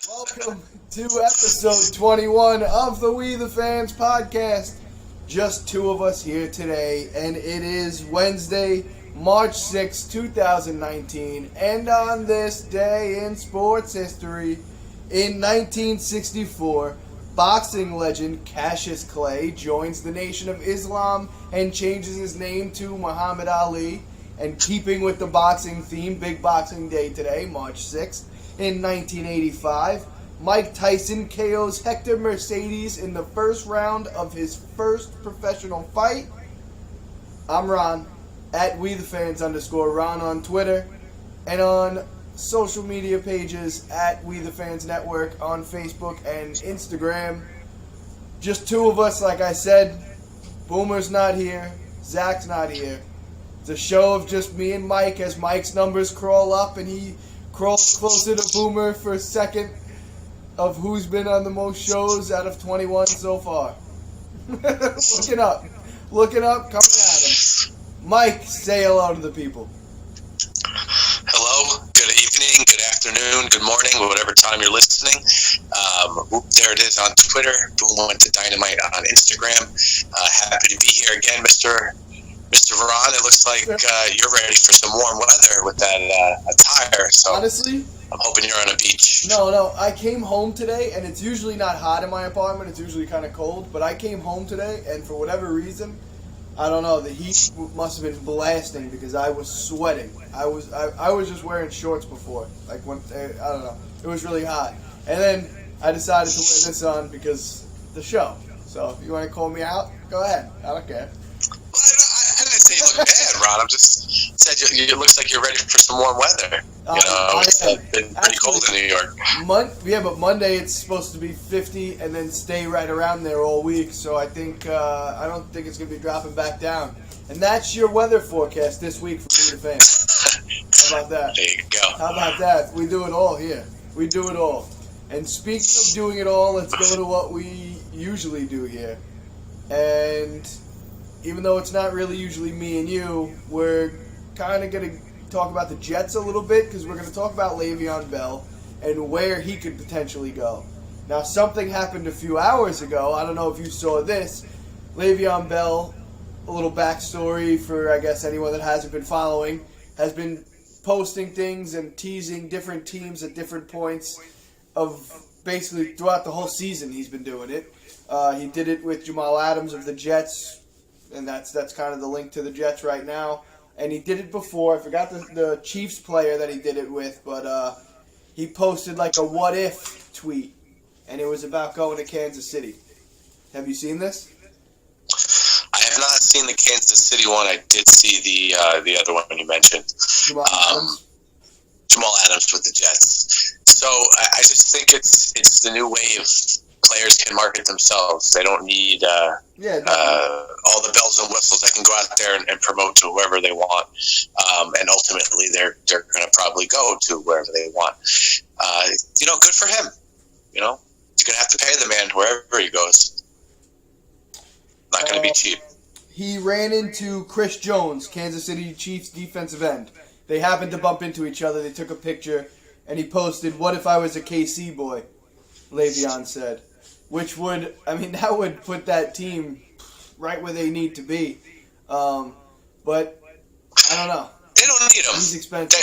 Welcome to episode 21 of the We the Fans podcast. Just two of us here today, and it is Wednesday, March 6, 2019. And on this day in sports history, in 1964, boxing legend Cassius Clay joins the Nation of Islam and changes his name to Muhammad Ali. And keeping with the boxing theme, Big Boxing Day today, March 6th. In 1985, Mike Tyson KOs Hector Mercedes in the first round of his first professional fight. I'm Ron, at WeTheFans_Ron on Twitter, and on social media pages at We The Fans Network on Facebook and Instagram. Just two of us, like I said. Boomer's not here, Zach's not here. It's a show of just me and Mike as Mike's numbers crawl up and he crawls closer to Boomer for second of who's been on the most shows out of 21 so far. Looking up, coming at him. Mike, say hello to the people. Hello, good evening, good afternoon, good morning, whatever time you're listening. There it is on Twitter. Boom went to Dynamite on Instagram. Happy to be here again, Mr. Ron. It looks like you're ready for some warm weather with that attire. So honestly, I'm hoping you're on a beach. No. I came home today, and it's usually not hot in my apartment. It's usually kind of cold. But I came home today, and for whatever reason, I don't know, the heat must have been blasting because I was sweating. I was just wearing shorts before. Like when I don't know, it was really hot. And then I decided to wear this on because the show. So if you want to call me out, go ahead. I don't care. Well, I didn't say you look bad, Ron. I just said it looks like you're ready for some warm weather. It's been pretty cold in New York. But Monday it's supposed to be 50 and then stay right around there all week. So I think I don't think it's going to be dropping back down. And that's your weather forecast this week for Me the Fans. How about that? There you go. How about that? We do it all here. We do it all. And speaking of doing it all, let's go to what we usually do here. And even though it's not really usually me and you, we're kind of going to talk about the Jets a little bit because we're going to talk about Leveon Bell and where he could potentially go. Now, something happened a few hours ago. I don't know if you saw this. Leveon Bell, a little backstory for, I guess, anyone that hasn't been following, has been posting things and teasing different teams at different points of basically throughout the whole season he's been doing it. He did it with Jamal Adams of the Jets, and that's kind of the link to the Jets right now. And he did it before. I forgot the Chiefs player that he did it with, but he posted like a what if tweet, and it was about going to Kansas City. Have you seen this? I have not seen the Kansas City one. I did see the other one you mentioned. Jamal Adams? Jamal Adams with the Jets. So I just think it's the new wave. Players can market themselves. They don't need all the bells and whistles. They can go out there and promote to whoever they want, and ultimately they're going to probably go to wherever they want. Good for him. You're going to have to pay the man wherever he goes. Not going to be cheap. He ran into Chris Jones, Kansas City Chiefs defensive end. They happened to bump into each other. They took a picture, and he posted, "What if I was a KC boy?" Leveon said. Which would, that would put that team right where they need to be. But, I don't know. They don't need him. He's expensive.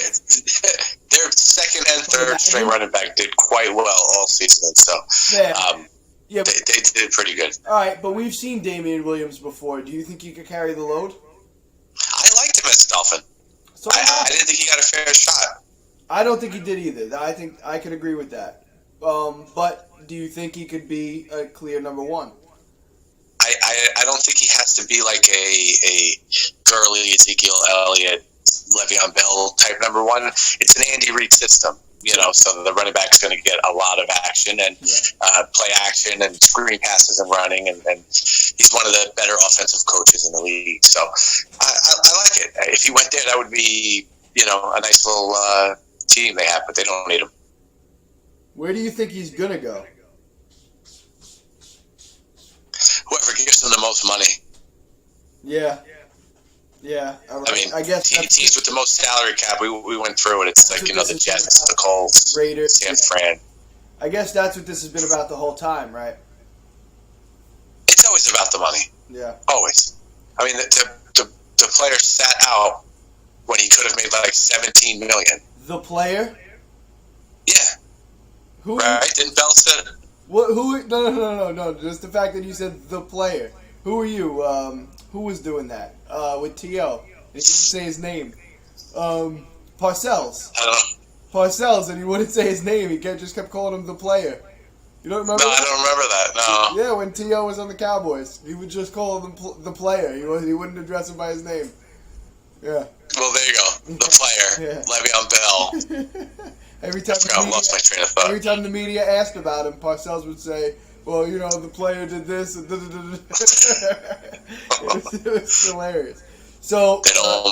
Their second and third string running back did quite well all season. So, they did pretty good. All right, but we've seen Damian Williams before. Do you think he could carry the load? I liked him as a Dolphin. So I didn't think he got a fair shot. I don't think he did either. I think I could agree with that. But do you think he could be a clear number one? I don't think he has to be like a Gurley, Ezekiel Elliott, Le'Veon Bell type number one. It's an Andy Reid system, so the running back's going to get a lot of action and play action and screen passes and running, and he's one of the better offensive coaches in the league. So I like it. If he went there, that would be a nice little team they have, but they don't need him. Where do you think he's going to go? Whoever gives him the most money. Yeah. I guess teams with the most salary cap. We went through it. It's like the Jets, the Colts, Raiders, San Fran. I guess that's what this has been about the whole time, right? It's always about the money. Yeah. Always. I mean, the player sat out when he could have made like $17 million. The player? Yeah. Who? Right? Didn't Bell say it? What? Who? No. Just the fact that you said the player. Who are you? Who was doing that? With T.O. He didn't say his name. Parcells. I don't know. Parcells, and he wouldn't say his name. He just kept calling him the player. You don't remember? No, that? I don't remember that. No. Yeah, when T.O. was on the Cowboys, he would just call him the player. He wouldn't address him by his name. Yeah. Well, there you go. The player, Yeah. Leveon Bell. Every time I lost my train of thought. Every time the media asked about him, Parcells would say, "Well, the player did this." And it was hilarious. So,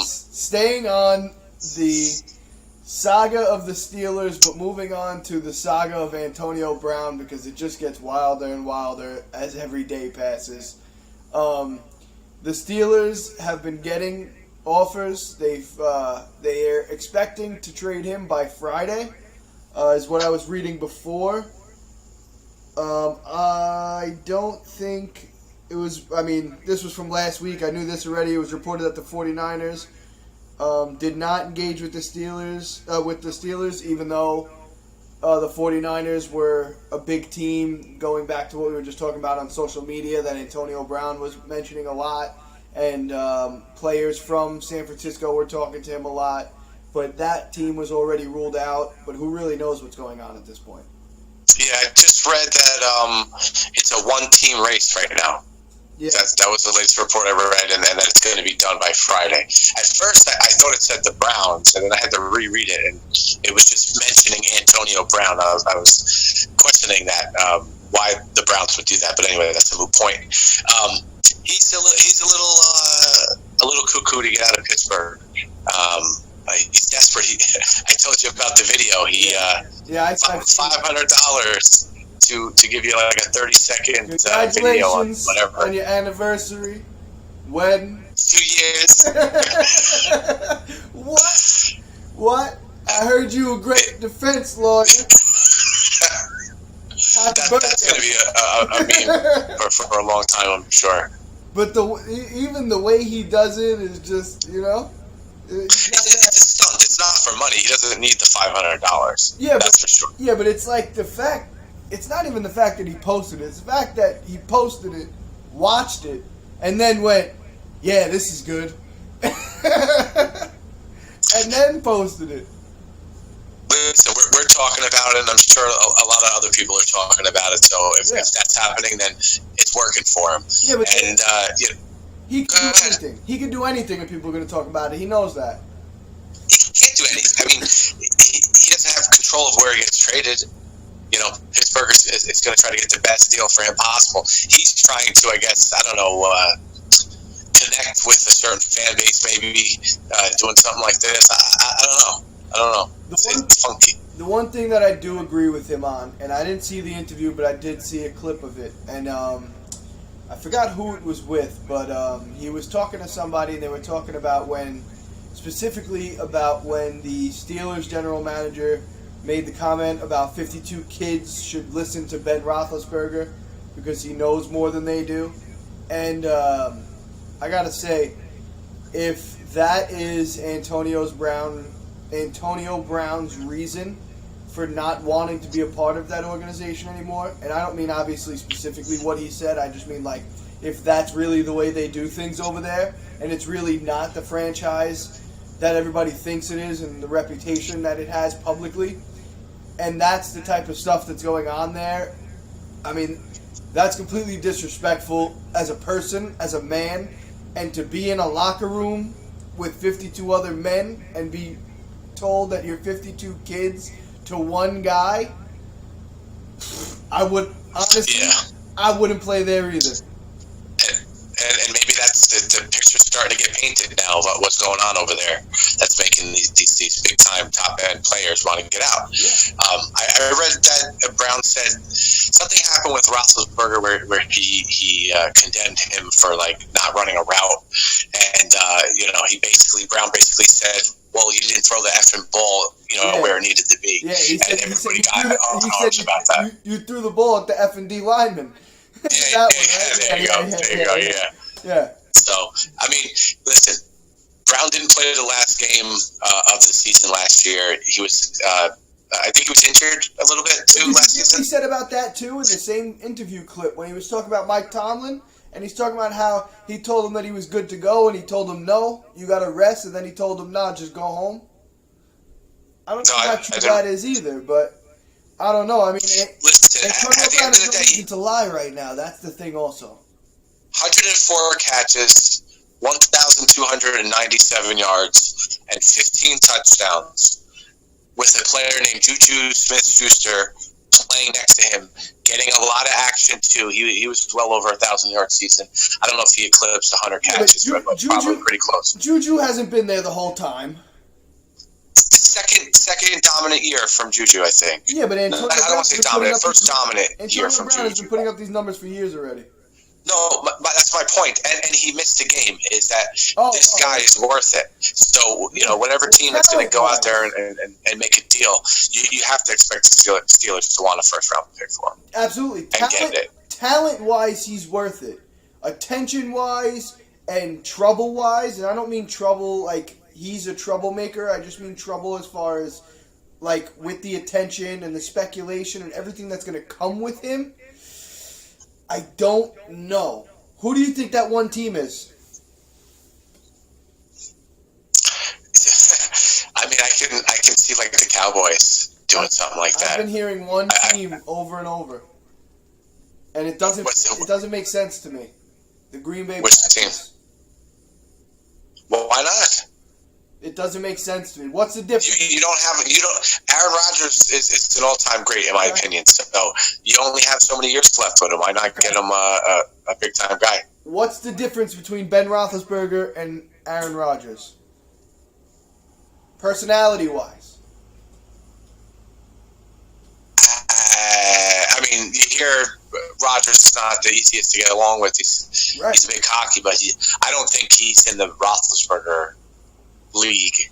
staying on the saga of the Steelers, but moving on to the saga of Antonio Brown, because it just gets wilder and wilder as every day passes. The Steelers have been getting offers. They are expecting to trade him by Friday, is what I was reading before. I don't think it was. I mean, this was from last week. I knew this already. It was reported that the 49ers did not engage with the Steelers, even though the 49ers were a big team, going back to what we were just talking about on social media that Antonio Brown was mentioning a lot, and players from San Francisco were talking to him a lot, but that team was already ruled out, but who really knows what's going on at this point? Yeah, I just read that it's a one-team race right now. Yeah. That was the latest report I read, and that it's going to be done by Friday. At first, I thought it said the Browns, and then I had to reread it, and it was just mentioning Antonio Brown. I was questioning that, why the Browns would do that, but anyway, that's a moot point. He's a little cuckoo to get out of Pittsburgh. He's desperate. I told you about the video. He found $500 to give you like a 30-second video on whatever. On your anniversary. When? 2 years. What? I heard you a great defense lawyer. That's going to be a meme for a long time, I'm sure. But even the way he does it is just, It's a stunt. It's not for money. He doesn't need the $500. Yeah, that's for sure. Yeah, but it's like the fact. It's not even the fact that he posted it. It's the fact that he posted it, watched it, and then went, "Yeah, this is good," and then posted it. Listen, we're talking about it, and I'm sure a lot of other people are talking about it. So if that's happening, then it's working for him. Yeah, but he can do anything. He can do anything if people are going to talk about it. He knows that. He can't do anything. I mean, he doesn't have control of where he gets traded. Pittsburgh is going to try to get the best deal for him possible. He's trying to, I guess, connect with a certain fan base, maybe doing something like this. I don't know. It's funky. The one thing that I do agree with him on, and I didn't see the interview, but I did see a clip of it, and I forgot who it was with, but he was talking to somebody, and they were talking about specifically about when the Steelers general manager made the comment about 52 kids should listen to Ben Roethlisberger because he knows more than they do. And I gotta say, if that is Antonio Brown's reason for not wanting to be a part of that organization anymore, and I don't mean obviously specifically what he said, I just mean like if that's really the way they do things over there, and it's really not the franchise that everybody thinks it is and the reputation that it has publicly, and that's the type of stuff that's going on there, I mean, that's completely disrespectful as a person, as a man, and to be in a locker room with 52 other men and be told that you're 52 kids to one guy, I would, honestly, I wouldn't play there either. And maybe that's the picture starting to get painted now about what's going on over there. That's making these big time top end players want to get out. Yeah. I read that Brown said something happened with Roethlisberger where he condemned him for like not running a route, and Brown basically said, well, you didn't throw the effing ball, where it needed to be. Yeah, he said, and everybody got arms about that. You threw the ball at the F&D lineman. Yeah, there you go. Yeah. So, I mean, listen, Brown didn't play the last game of the season last year. He was, I think he was injured a little bit too last season. He said about that too in the same interview clip when he was talking about Mike Tomlin, and he's talking about how he told him that he was good to go, and he told him, no, you got to rest, and then he told him, nah, just go home. I don't know how true that is either, but I don't know. I mean, listen, at the end of the day, to lie right now. That's the thing also. 104 catches, 1,297 yards, and 15 touchdowns, with a player named Juju Smith-Schuster playing next to him, getting a lot of action too. He was well over 1,000-yard season. I don't know if he eclipsed 100 catches, but probably pretty close. Juju hasn't been there the whole time. Second dominant year from Juju, I think. Yeah, but Antonio I don't want to say dominant. First dominant year from Brown Juju. has been putting up these numbers for years already. No, but that's my point. And he missed a game. Is that this guy is worth it? So whatever team that's going to go out there and make a deal, you have to expect the Steelers to want a first round pick for him. Absolutely, talent wise, he's worth it. Attention wise and trouble wise, and I don't mean trouble like he's a troublemaker. I just mean trouble as far as like with the attention and the speculation and everything that's going to come with him. I don't know. Who do you think that one team is? I mean, I can see like the Cowboys doing something like that. I've been hearing one team over and over, and it doesn't make sense to me. The Green Bay Packers. Team? Well, why not? It doesn't make sense to me. What's the difference? Aaron Rodgers is an all-time great in my opinion. So you only have so many years left with him. Why not get him a big-time guy? What's the difference between Ben Roethlisberger and Aaron Rodgers? Personality-wise. I mean, you hear Rodgers is not the easiest to get along with. He's a bit cocky, but I don't think he's in the Roethlisberger league.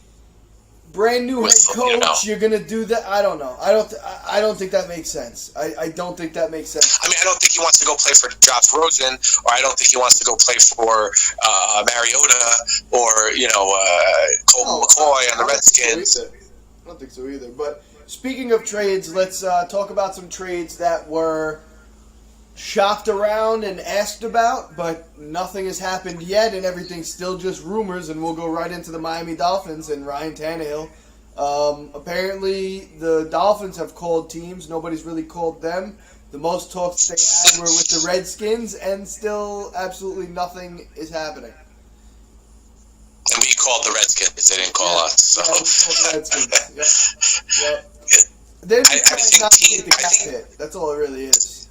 Brand new head coach, you're gonna do that? I don't know. I don't think that makes sense. I don't think that makes sense. I mean, I don't think he wants to go play for Josh Rosen, or I don't think he wants to go play for Mariota or Colt McCoy on the Redskins. I don't think so either. But speaking of trades, let's talk about some trades that were shopped around and asked about, but nothing has happened yet, and everything's still just rumors, and we'll go right into the Miami Dolphins and Ryan Tannehill. Apparently, the Dolphins have called teams. Nobody's really called them. The most talks they had were with the Redskins, and still absolutely nothing is happening. And we called the Redskins. They didn't call us. So. Yeah, we called the Redskins. Yep. They're just trying not to take the cap hit. That's all it really is.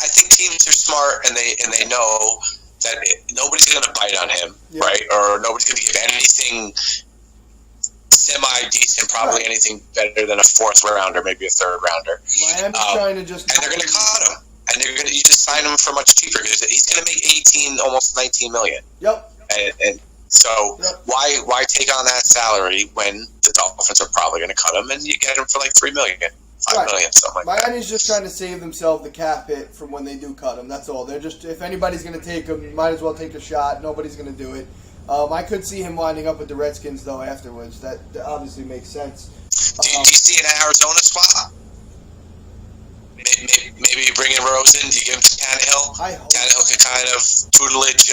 I think teams are smart and they know that nobody's going to bite on him, right? Or nobody's going to give anything semi-decent, probably anything better than a fourth rounder, maybe a third rounder. Miami's trying to just... And they're going to cut him. And you just sign him for much cheaper because he's going to make 18, almost 19 million. Yep. And so why take on that salary when the Dolphins are probably going to cut him and you get him for like $3 million? 5 million, something like Miami's just trying to save themselves the cap hit from when they do cut him. That's all. They're just, if anybody's going to take him, you might as well take a shot. Nobody's going to do it. I could see him winding up with the Redskins, though, afterwards. That obviously makes sense. Do you see an Arizona spot? Maybe you bring in Rosen. Do you give him to Tannehill? Tannehill can kind of tutelage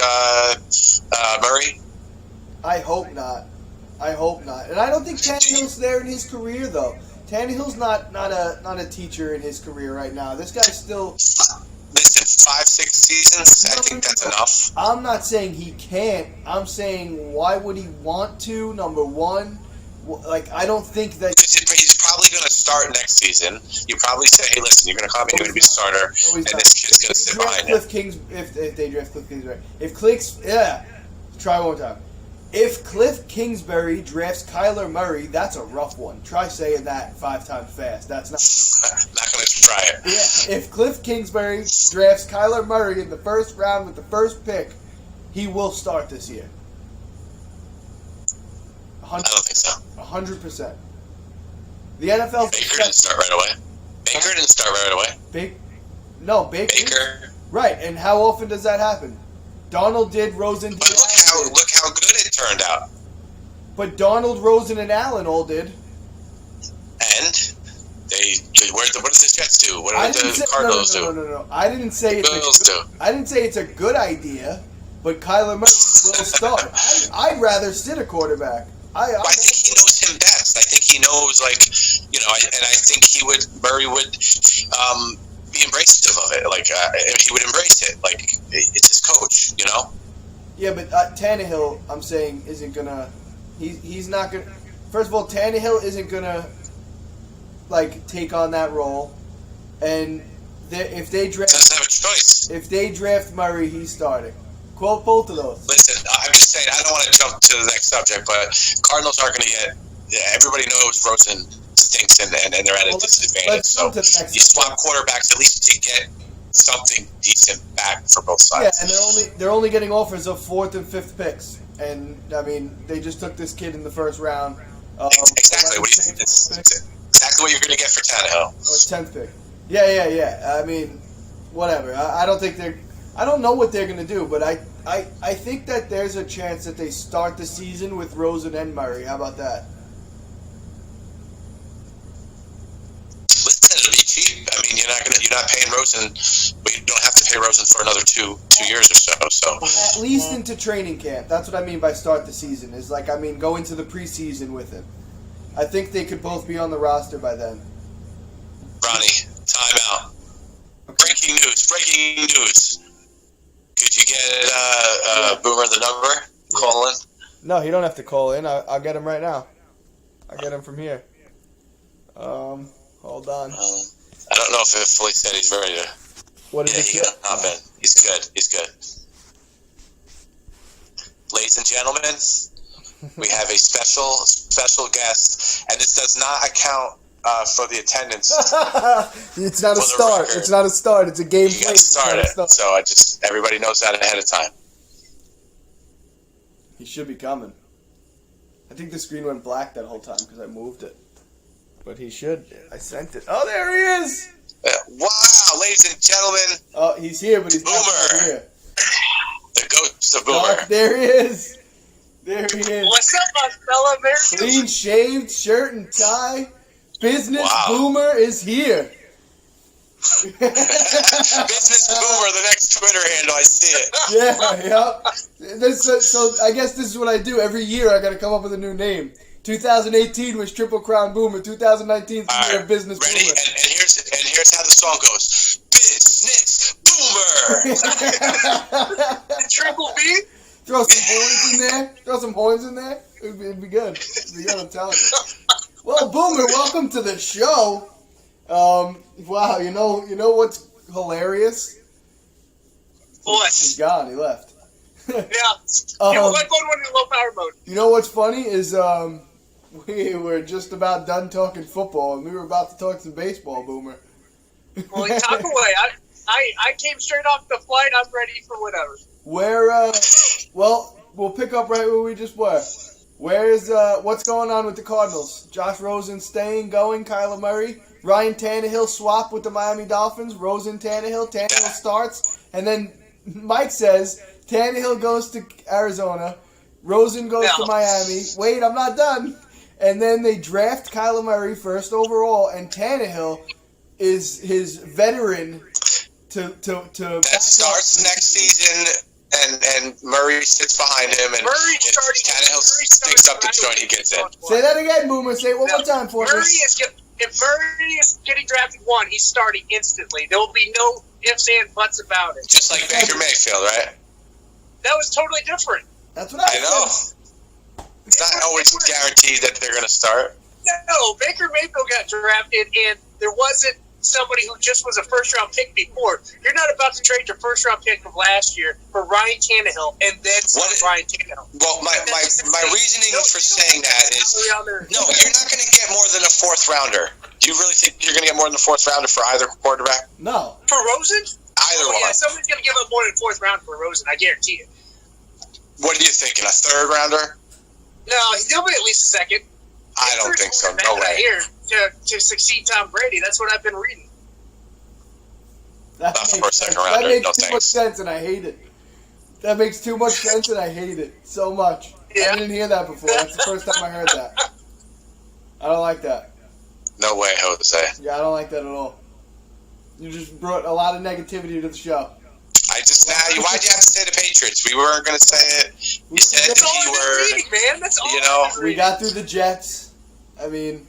Murray? I hope not. And I don't think Tannehill's there in his career, though. Tannehill's not a teacher in his career right now. This guy's still... Listen, 5-6 seasons, I think that's enough. I'm not saying he can't. I'm saying why would he want to, number one? Like, I don't think that... He's probably going to start next season. You probably say, hey, listen, you're going to come in, you're going to be a starter, and this kid's going to sit behind him. If they draft Cliff Kingsbury. Try one more time. If Cliff Kingsbury drafts Kyler Murray, that's a rough one. Try saying that 5 times fast. That's not going to try it. Yeah, if Cliff Kingsbury drafts Kyler Murray in the first round with the first pick, he will start this year. I don't think so. 100%. The NFL. Baker didn't start right away. Baker. Right, and how often does that happen? Donald did, Rosen did. But look how good it turned out. But Donald, Rosen, and Allen all did. And what did the Jets do? What did the Cardinals do? No. I didn't say it's a good idea, but Kyler Murray will start. I'd rather sit a quarterback. I think he knows him best. I think he knows, and I think Murray would be embracive of it. He would embrace it. It's his coach, Yeah, but Tannehill, I'm saying, isn't gonna. He's not gonna. First of all, Tannehill isn't gonna take on that role, and if they draft, doesn't have a choice. If they draft Murray, he's starting. Quote both of those. Listen, I'm just saying, I don't want to jump to the next subject, but Cardinals aren't going to get. Everybody knows Rosen stinks, and they're at a disadvantage. So you swap quarterbacks at least to get something decent back for both sides. Yeah, and they're only getting offers of 4th and 5th picks, and I mean they just took this kid in the first round. Exactly. Exactly what you're going to get for Tannehill. Or 10th pick. Yeah. I mean, whatever. I don't think they're. I don't know what they're going to do, but I think that there's a chance that they start the season with Rosen and Murray. How about that? Listen, it'll be cheap. I mean, you're not paying Rosen, but you don't have to pay Rosen for another two years or so. So at least into training camp. That's what I mean by start the season. Is go into the preseason with him. I think they could both be on the roster by then. Ronnie, time out. Okay. Breaking news. Could you get Boomer the number? Call in? No, he don't have to call in. I'll get him right now. I'll get him from here. Hold on. I don't know if Philly said he's ready to. What did he say? He's good. Ladies and gentlemen, we have a special guest, and this does not account for the attendance. It's not a start. It's not a start. It's a game. You got to start it. So everybody knows that ahead of time. He should be coming. I think the screen went black that whole time because I moved it. But he should. I sent it. Oh, there he is. Wow, ladies and gentlemen. Oh, he's here, but he's not here. The ghost of Boomer. There he is. What's up, my fella, man? Clean shaved, shirt and tie. Business Boomer is here. Business Boomer, the next Twitter handle. I see it. Yeah. So I guess this is what I do. Every year I got to come up with a new name. 2018 was Triple Crown Boomer. 2019 is the year of Business Ready? Boomer. And here's how the song goes. Business Boomer. Triple B? Throw some horns in there. It'd be good. I'm telling you. Well, Boomer, welcome to the show. Wow, you know what's hilarious? What? He's gone. He left. Yeah. He went in low power mode. You know what's funny is we were just about done talking football, and we were about to talk some baseball, Boomer. Well, talk away. I came straight off the flight. I'm ready for whatever. We'll pick up right where we just were. Where's what's going on with the Cardinals? Josh Rosen staying, going, Kyler Murray, Ryan Tannehill swap with the Miami Dolphins, Rosen Tannehill starts, and then Mike says Tannehill goes to Arizona, Rosen goes to Miami. Wait, I'm not done. And then they draft Kyler Murray first overall, and Tannehill is his veteran to that starts next season. And Murray sits behind him, and Tannehill sticks up the joint he gets in. Say that again, Boomer. Say it one more time for me. If Murray is getting drafted one, he's starting instantly. There will be no ifs and buts about it. Just like Baker Mayfield, right? That was totally different. That's what I know. It's not always guaranteed that they're going to start. No, Baker Mayfield got drafted, and there wasn't somebody who just was a first-round pick before. You're not about to trade your first-round pick from last year for Ryan Tannehill and then Ryan Tannehill. Well, my reasoning for saying that is, no, you're not going to get more than a fourth-rounder. Do you really think you're going to get more than a fourth-rounder for either quarterback? No. For Rosen? Either one. Yeah, somebody's going to give up more than fourth round for Rosen, I guarantee it. What are you thinking, a third-rounder? No, he'll be at least a second. I don't think so. No way. Here to succeed Tom Brady. That's what I've been reading. That makes too much sense, and I hate it. That makes too much sense, and I hate it so much. Yeah. I didn't hear that before. That's the first time I heard that. I don't like that. No way, Jose. Yeah, I don't like that at all. You just brought a lot of negativity to the show. Why'd you have to say the Patriots? We weren't going to say it. You said the P word. Man. That's all we got through the Jets. I mean,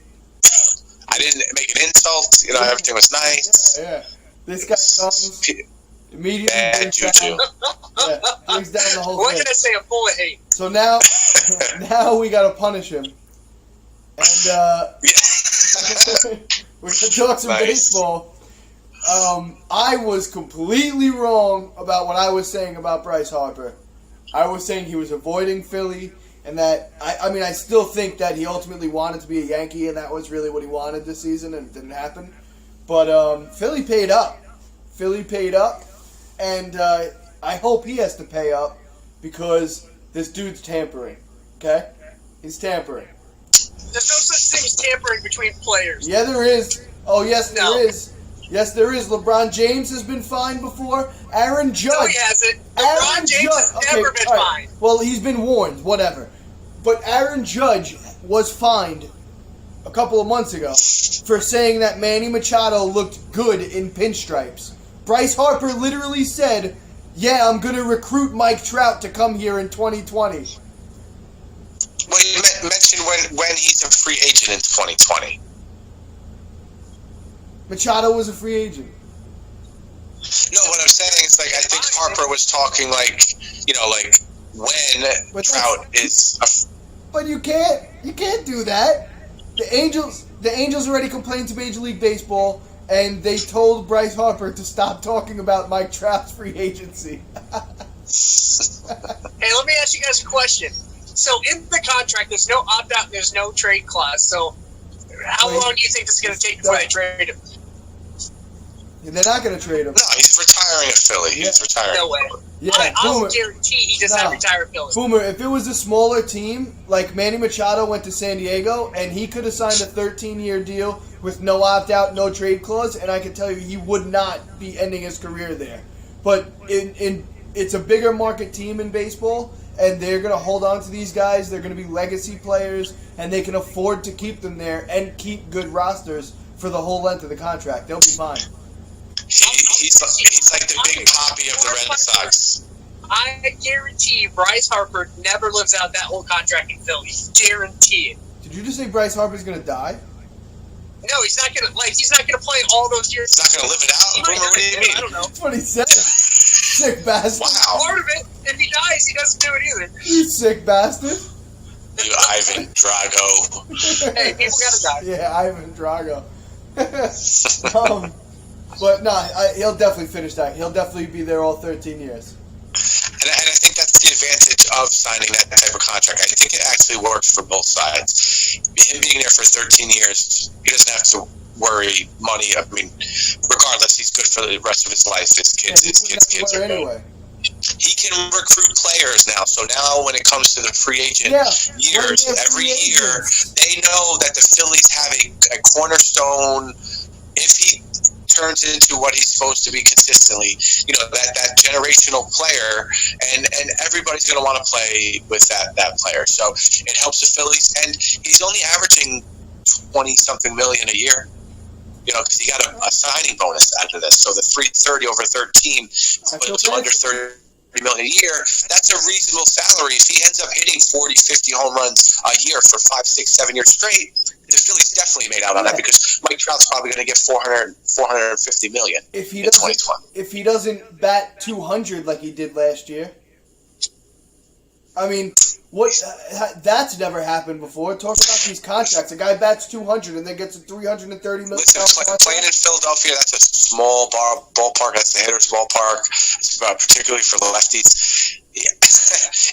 I didn't make an insult. Everything was nice. Yeah. This guy comes immediately. Bad juju. Brings down the whole thing. What can I say? I'm full of hate. So now we got to punish him. And we're going to talk some baseball. I was completely wrong about what I was saying about Bryce Harper. I was saying he was avoiding Philly, and that I still think that he ultimately wanted to be a Yankee, and that was really what he wanted this season, and it didn't happen. But Philly paid up. And I hope he has to pay up because this dude's tampering. Okay, he's tampering. There's no such thing as tampering between players. Yeah, there is. Oh, yes, there is. Yes, there is. LeBron James has been fined before. Aaron Judge. No, he hasn't. LeBron James has never been fined. Well, he's been warned, whatever. But Aaron Judge was fined a couple of months ago for saying that Manny Machado looked good in pinstripes. Bryce Harper literally said, yeah, I'm going to recruit Mike Trout to come here in 2020. Well, you mentioned when he's a free agent in 2020. Machado was a free agent. No, what I'm saying is, I think Harper was talking when Trout is. But you can't do that. The Angels already complained to Major League Baseball, and they told Bryce Harper to stop talking about Mike Trout's free agency. Hey, let me ask you guys a question. So in the contract, there's no opt-out and there's no trade clause. So how long do you think this is going to take before they trade him? They're not going to trade him. No, he's retiring at Philly. Yeah. He's retiring. No way. Yeah, I'll guarantee he does not retire at Philly. Boomer, if it was a smaller team, like Manny Machado went to San Diego, and he could have signed a 13-year deal with no opt-out, no trade clause, and I can tell you he would not be ending his career there. But it's a bigger market team in baseball, and they're going to hold on to these guys. They're going to be legacy players, and they can afford to keep them there and keep good rosters for the whole length of the contract. They'll be fine. He's like the big Poppy of the Red Sox. I guarantee Bryce Harper never lives out that whole contract in Philly. Guarantee it. Did you just say Bryce Harper's going to die? No, he's not going to play all those years. He's not going to live it out. Boomer, what do you mean? I don't know. That's what he said. Sick bastard. Wow. Part of it. If he dies, he doesn't do it either. You sick bastard. You Ivan Drago. Hey, people gotta die. Yeah, Ivan Drago. But no, he'll definitely finish that. He'll definitely be there all 13 years. And I think that's the advantage of signing that type of contract. I think it actually works for both sides. Him being there for 13 years, he doesn't have to worry money. I mean, regardless, he's good for the rest of his life. His kids are good. Anyway. He can recruit players now. So now when it comes to the free agent years, every year, they know that the Phillies have a cornerstone. If he turns into what he's supposed to be consistently, that generational player, and everybody's going to want to play with that player. So it helps the Phillies, and he's only averaging 20-something million a year. Because he got a signing bonus out of this. So the 330 over 13 puts him under 30 million a year. That's a reasonable salary. If he ends up hitting 40, 50 home runs a year for 5, 6, 7 years straight, the Phillies definitely made out on that because Mike Trout's probably going to get 450 million in 2020. If he doesn't bat 200 like he did last year. I mean, that's never happened before. Talk about these contracts. A guy bats 200 and then gets a $330 million. Listen, playing in Philadelphia, that's a small ballpark. That's the hitter's ballpark, particularly for the lefties. Yeah.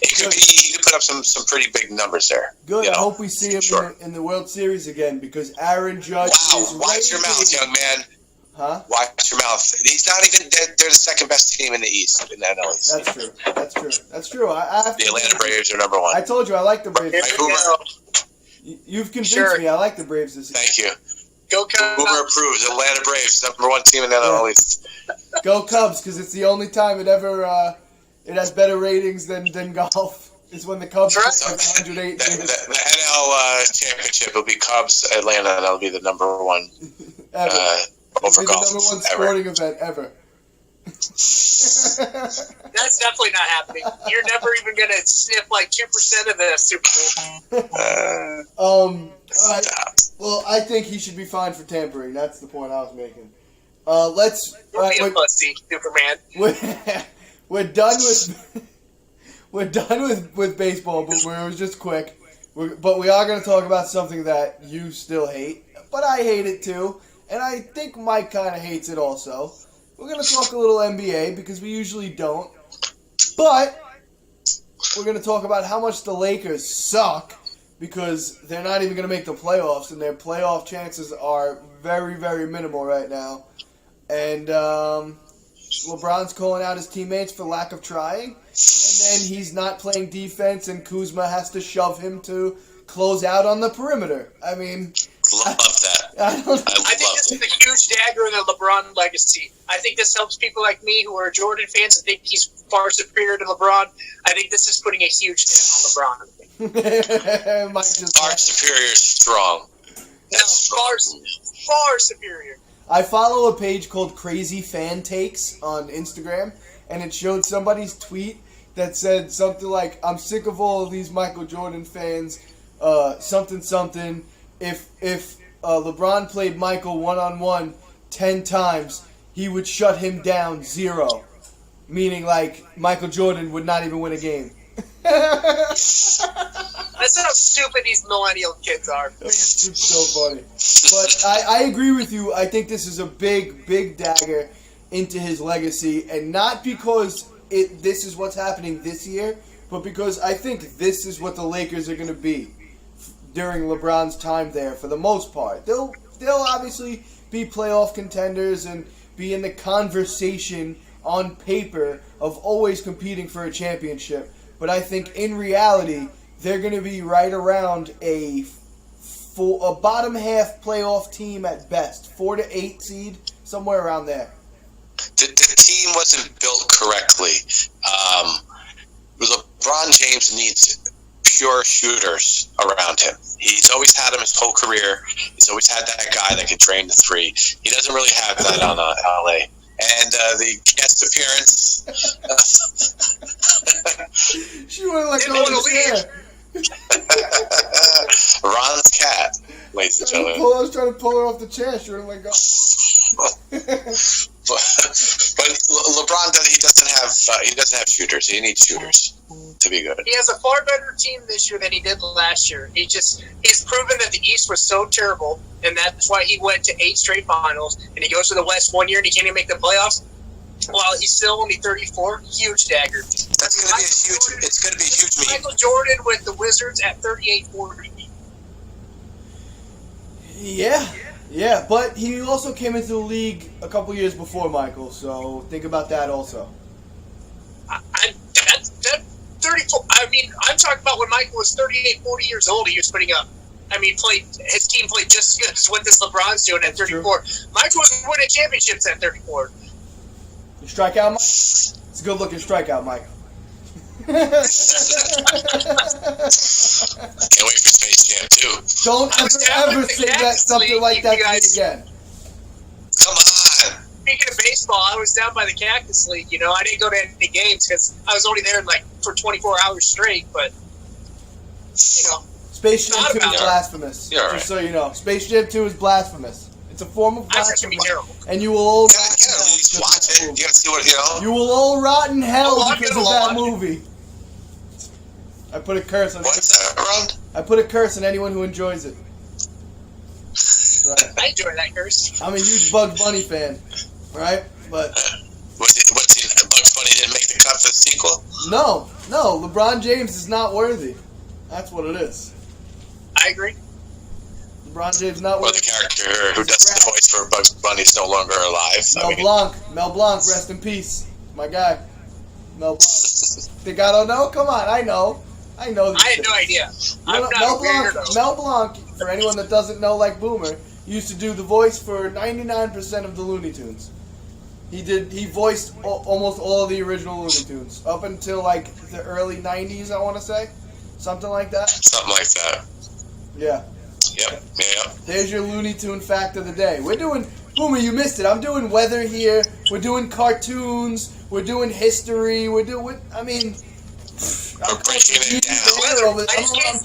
He could put up some pretty big numbers there. Good. I hope we see him in the World Series again because Aaron Judge is watch your mouth, young man. Huh? Watch your mouth. off. He's not even. They're the second best team in the East in the NL East. That's true. I have the Atlanta Braves are number one. I told you I like the Braves. You've convinced me. I like the Braves this year. Thank you. Go Cubs. Boomer approves. Atlanta Braves, number one team in the NL East. Go Cubs, because it's the only time it ever it has better ratings than golf. Is when the Cubs so 108. The NL championship will be Cubs Atlanta, and that'll be the number one ever. Over golf. The number one sporting event ever. That's definitely not happening. You're never even going to sniff like 2% of the Super Bowl. All right. Well, I think he should be fined for tampering. That's the point I was making. Let's. Don't be a pussy, Superman. We're done with. We're done with baseball, but it was just quick. But we are going to talk about something that you still hate, but I hate it too, and I think Mike kind of hates it also. We're going to talk a little NBA because we usually don't, but we're going to talk about how much the Lakers suck because they're not even going to make the playoffs, and their playoff chances are very, very minimal right now. And LeBron's calling out his teammates for lack of trying. And then he's not playing defense, and Kuzma has to shove him to close out on the perimeter. I mean... Love that. I think this is a huge dagger in the LeBron legacy. I think this helps people like me who are Jordan fans and think he's far superior to LeBron. I think this is putting a huge dent on LeBron. Far superior is strong. That's far superior. I follow a page called Crazy Fan Takes on Instagram, and it showed somebody's tweet that said something like, I'm sick of all of these Michael Jordan fans, something. If LeBron played Michael one-on-one 10 times, he would shut him down 0. Meaning, like, Michael Jordan would not even win a game. That's how stupid these millennial kids are. It's so funny. But I agree with you. I think this is a big, big dagger into his legacy, and not because this is what's happening this year, but because I think this is what the Lakers are going to be during LeBron's time there for the most part. They'll obviously be playoff contenders and be in the conversation on paper of always competing for a championship, but I think in reality they're going to be right around a bottom half playoff team at best, 4 to 8 seed, somewhere around there. The team wasn't built correctly. LeBron James needs pure shooters around him. He's always had them his whole career. He's always had that guy that could drain the three. He doesn't really have that on LA. And the guest appearance. She wouldn't let go of the chair. Ron's cat, ladies and gentlemen. I was trying to pull her off the chair. She wouldn't let go. But LeBron doesn't have shooters. He needs shooters to be good. He has a far better team this year than he did last year. He's proven that the East was so terrible, and that's why he went to 8 straight finals. And he goes to the West one year and he can't even make the playoffs. While he's still only 34, huge dagger. That's going to be a huge. It's going to be a huge meme. Michael Jordan with the Wizards at 38-40. Yeah, but he also came into the league a couple years before Michael, so think about that also. That's 34. I mean, I'm talking about when Michael was 38, 40 years old. He was putting up. I mean, his team played just as good as what this LeBron's doing at 34. Michael was winning championships at 34. You strike out, Mike? It's a good-looking strikeout, Mike. Can't wait for Space Jam 2. Don't ever say something like that to me again. Come on. Speaking of baseball, I was down by the Cactus League. You know, I didn't go to any games because I was only there for 24 hours straight. But Space Jam 2 is blasphemous. You're just so you know, Space Jam 2 is blasphemous. It's a form of blasphemy, and you will all watch it. You gotta see what You will all rot in hell because of that movie. I put a curse on. What's that, Ron? I put a curse on anyone who enjoys it. Right. I enjoy that curse. I'm a huge Bugs Bunny fan, right? But Bugs Bunny didn't make the cut for the sequel? No. LeBron James is not worthy. That's what it is. I agree. LeBron James not Or wearing. the character who does the voice for Bugs Bunny is no longer alive. Mel Blanc, rest in peace, my guy. Mel Blanc. Think I don't know? Come on, I know. I had no idea. Mel Blanc, for anyone that doesn't know, like Boomer, used to do the voice for 99% of the Looney Tunes. He voiced almost all of the original Looney Tunes up until like the early 90s, I want to say, something like that. Something like that. Yeah. Yep. There's your Looney Tune fact of the day. We're doing Boomer. You missed it. I'm doing weather here. We're doing cartoons. We're doing history. We're breaking it down.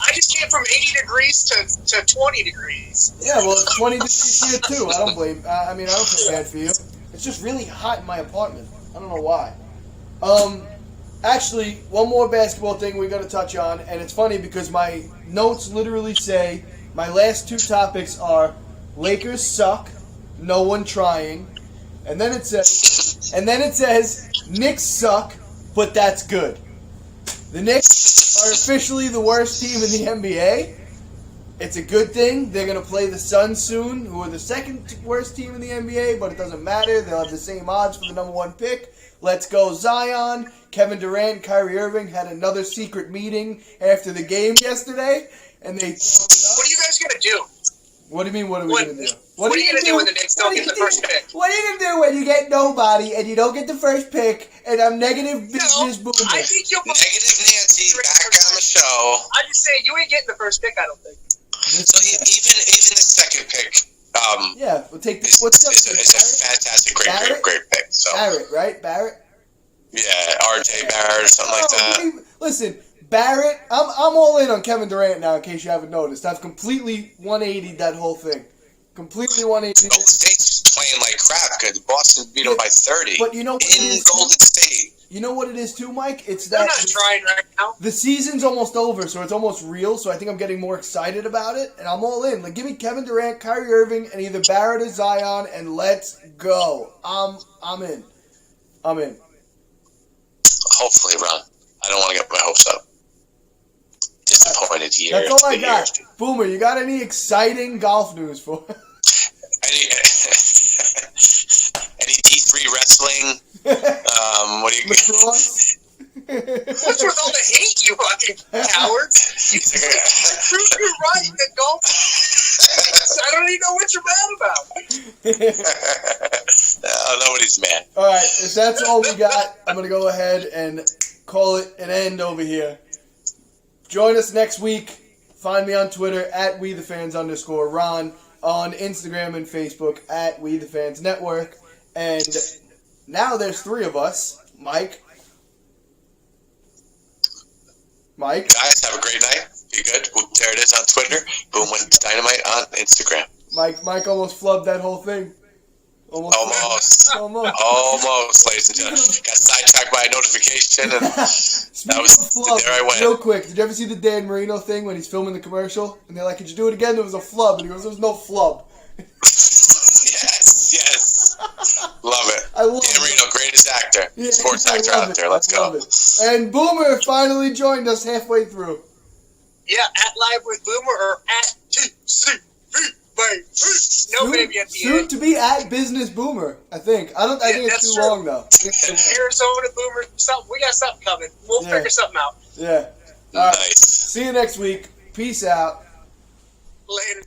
I just came from 80 degrees to 20 degrees. Yeah, well, it's 20 degrees here too. I don't blame. I don't feel bad for you. It's just really hot in my apartment. I don't know why. Actually, one more basketball thing we got to touch on, and it's funny because my notes literally say my last two topics are Lakers suck, no one trying, and then it says Knicks suck, but that's good. The Knicks are officially the worst team in the NBA. It's a good thing. They're going to play the Suns soon, who are the second worst team in the NBA, but it doesn't matter. They'll have the same odds for the number one pick. Let's go Zion. Kevin Durant and Kyrie Irving had another secret meeting after the game yesterday, and they... What are you guys going to do? What do you mean, what are we going to do? What are you going to do when the Knicks don't get the first pick? What are you going to do when you get nobody and you don't get the first pick and I'm negative business Boomer? I think you'll... Negative Nancy, back on the show. I'm just saying, you ain't getting the first pick, I don't think. So even the second pick, yeah, we'll take is a fantastic, great pick. So Barrett, right? Barrett. Yeah, RJ Barrett or something like that. Listen, Barrett, I'm all in on Kevin Durant now. In case you haven't noticed, I've completely 180'd that whole thing. Completely 180'd. Golden State's just playing like crap. Because Boston beat them by 30. But you know what in Golden State. You know what it is too, Mike? It's They're that not trying right now. the season's almost over, so it's almost real. So I think I'm getting more excited about it, and I'm all in. Like, give me Kevin Durant, Kyrie Irving, and either Barrett or Zion, and let's go. I'm in. Hopefully, Ron. I don't want to get my hopes up. Disappointed year. That's all I got. Boomer, you got any exciting golf news for? Any D3 wrestling? What do you? Lacrosse? What's with all the hate, you fucking cowards? You're right in the golf. I don't even know what you're mad about. No, nobody's mad. All right, if that's all we got, I'm going to go ahead and call it an end over here. Join us next week. Find me on Twitter at WeTheFans_Ron, on Instagram and Facebook at WeTheFansNetwork. And now there's three of us. Mike. Guys, have a great night. Be good. There it is on Twitter. Boom wins Dynamite on Instagram. Mike almost flubbed that whole thing. Almost, ladies and gentlemen. Got sidetracked by a notification, and there I went. Real quick, did you ever see the Dan Marino thing when he's filming the commercial? And they're like, could you do it again? There was a flub. And he goes, there was no flub. Yes. Love it. I love Dan Marino, greatest actor. Yeah, Sports actor out there. Let's go. And Boomer finally joined us halfway through. Yeah, at Live with Boomer or at TCV. No baby at the soon end. to be at Business Boomer, I think. I think it's too long though. Arizona Boomer, we got something coming. We'll figure something out. Yeah. All right. See you next week. Peace out. Later.